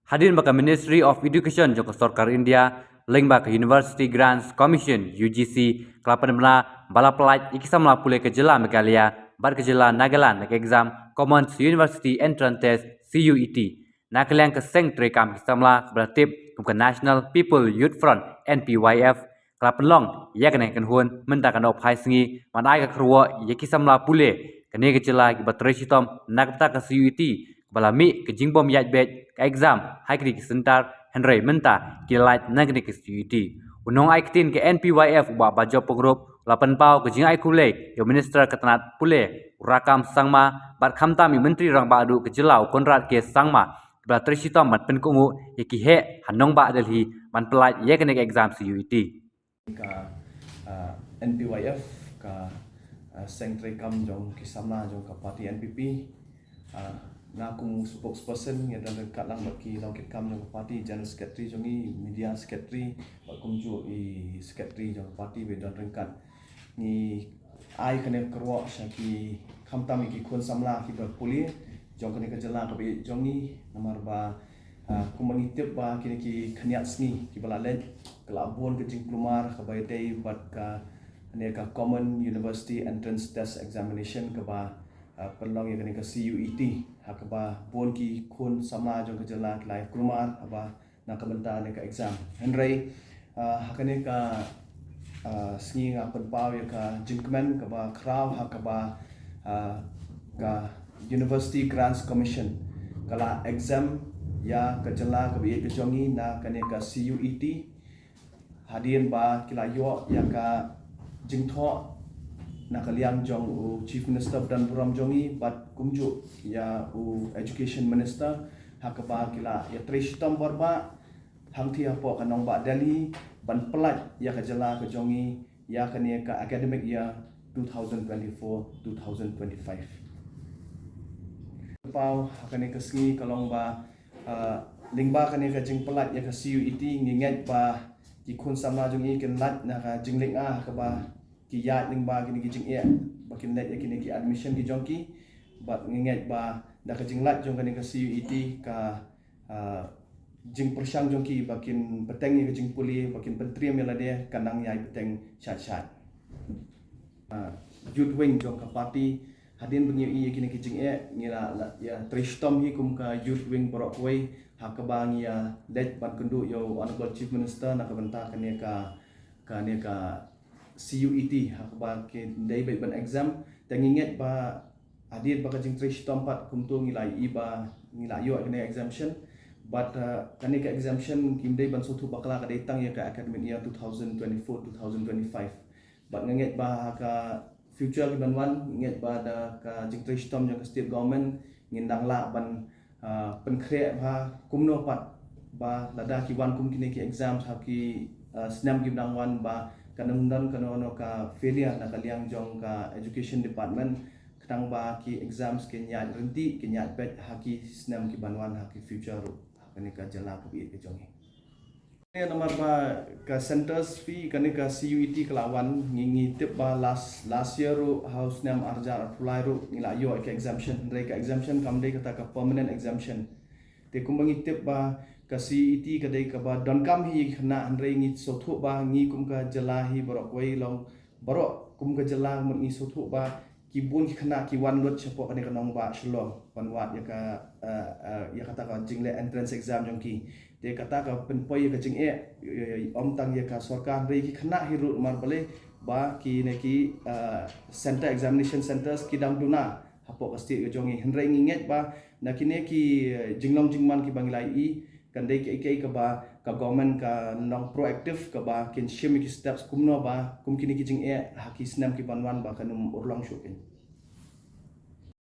Hadirin baka Ministry of Education joko Sarkar India, link baka University Grants Commission UGC, kelapan bena bala pelaj ikisam la pule ke jela Meghalaya, bar ke jela Nagaland ke exam Commons University Entrance Test CUET. Nakaliang ke seng trekam kisam la bertip ke National People Youth Front NPYF, kelapan long ya kena kan hun mentakan op hai sengi manai ke kruwa ya kisam la pule kene ke jela ke batresitom nakta ke CUET balami ke jingbom yat bet ke exam hai ke sentar Henry menta ke light nagni ke CUET unong ai tin ke NPYF ba bajo pengrup lapan pau ke jing ai kule yo minister ketanat pule rakam sangma bat khamta mi menteri rang ba adu ke jelau konrad ke sangma ba tresitom mat pen kungu ye ki he hanong ba delhi man pelat ye kene ke exam CUET ka NPYF ka sentri kam jong kisamna jong ka parti NPP na kung spokesperson yang dan dekat lang bagi long kam jong parti general secretary jongi media secretary bakum ju i secretary jong parti be dan rengkat ni ai kene kerwa syaki khamtam ki khun samla ki puli jong kene kejela ka be jongi nomor ba kumangitip ba kini ki khaniat sni ki balalet kelabon ke jing plumar ka bai dei bat ka ne ka common university entrance test examination ka ba perlong yang kini ka CUET ha ka ba bon ki khun sama jong ka jela lai plumar ba na ka benta ne ka exam henry ha kene ka sni nga penpau ya ka jingkmen ka ba kraw ha ka ba ka University Grants Commission kala exam ya kejela ke biye kejongi na kane ka CUET hadian ba kila yo ya ka jingtho na kaliang jong u chief minister dan buram jongi bat kumju ya u education minister hakaba kila ya trishtom barba hangti apo kanong ba Delhi ban pelat ya kejela kejongi ya kane ka academic year 2024-2025 pau kane ka singi kalong ba lingba kane ka jing pelat ya ka CUET nginget ba ki khun sama jong i ken lat na ka jingling a ka ba ki yat lingba kini ki jing e bakin let ya kini ki admission ki jong ki bat nginget ba da ka jing lat jong kane ka CUET ka jing persyang jong ki bakin peteng ya ka jing puli bakin pentri mela dia kanang yai peteng chat youth wing jong ka party hadin bengi i kini ki jing e ngira ya trishtom hi kum ka youth wing borok wei hakabang ya let ban kundu yo honorable chief minister na kabenta kane ka CUET hakaba ke dai bai ban exam tanginget ba hadir ba ka jing trishtom pat kum tu ngilai i ba ngila yo kane exemption but kane ka exemption kim dai ban sotu bakla ka dai tang ya ka academic year 2024-2025 but nginget ba ka future ki banwan nginget ba da ka jing trishtom yang state government ngindang la ban penkre ba kumno pat ba lada ki wan kum kini ki exams ha ki snam ki bangwan ba kanundan kanono ka failure na kaliang jong ka education department kadang ba ki exams ki nyat renti ki nyat bet ha ki snam ki banwan ha ki future ru kani ka jala ko bi ke jongi ne nomor ba ka centers fee kani ka CUET kelawan ngingi tip ba last year ru house name arjar apply ru ngila yo ke exemption re ka exemption kam dei kata ka permanent exemption te kumbangi tip ba ka CUET ka dei ka ba don kam hi khna andre ngi sothu ba ngi kum ka jala hi borok wei long borok kum ka jala mun ngi sothu ba ki bun ki khna ki wan lot chapo kani ka nong ba shlong panwat ya ka ya kata ka jingle entrance exam jong ki te kata ka penpoi ka jing e om tang ya ka sarkar re ki khna hi ru mar bale ba ki ne ki center examination centers ki dang duna hapo ka state jongi henre nginget ba na kine ki jinglong jingman ki bangilai i kan dei ke ka ba ka government ka nong proactive ka ba kin shim ki steps kumno ba kum kini ki jing e haki snam ki banwan ba kanum urlong shokin